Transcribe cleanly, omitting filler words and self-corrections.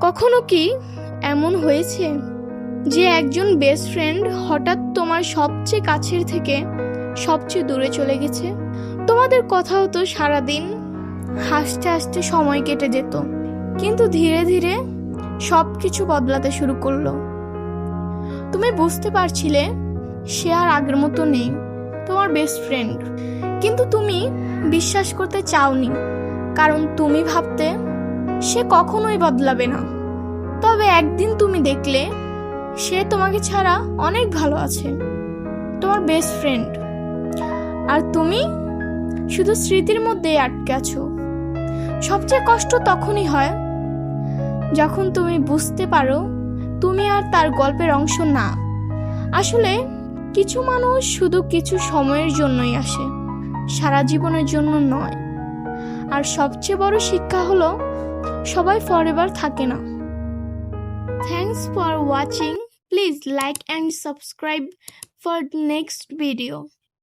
কখনো কি এমন হয়েছে যে একজন বেস্ট ফ্রেন্ড হঠাৎ তোমার সবচেয়ে কাছের থেকে সবচেয়ে দূরে চলে গেছে? তোমাদের কথা হতো সারাদিন, হাসতে হাসতে সময় কেটে যেত, কিন্তু ধীরে ধীরে সব কিছু বদলাতে শুরু করলো। তুমি বুঝতে পারছিলে সে আর আগের মতো নেই, তোমার বেস্ট ফ্রেন্ড, কিন্তু তুমি বিশ্বাস করতে চাওনি, কারণ তুমি ভাবতে সে কখনোই বদলাবে না। তবে একদিন তুমি দেখলে সে তোমাকে ছাড়া অনেক ভালো আছে, তোমার বেস্ট ফ্রেন্ড, আর তুমি শুধু স্মৃতির মধ্যেই আটকে আছো। সবচেয়ে কষ্ট তখনই হয় যখন তুমি বুঝতে পারো তুমি আর তার গল্পের অংশ না। আসলে কিছু মানুষ শুধু কিছু সময়ের জন্যই আসে, সারা জীবনের জন্য নয়। আর সবচেয়ে বড় শিক্ষা হলো সবাই ফরএভার থাকে না। Thanks for watching. Please like and subscribe for the next video.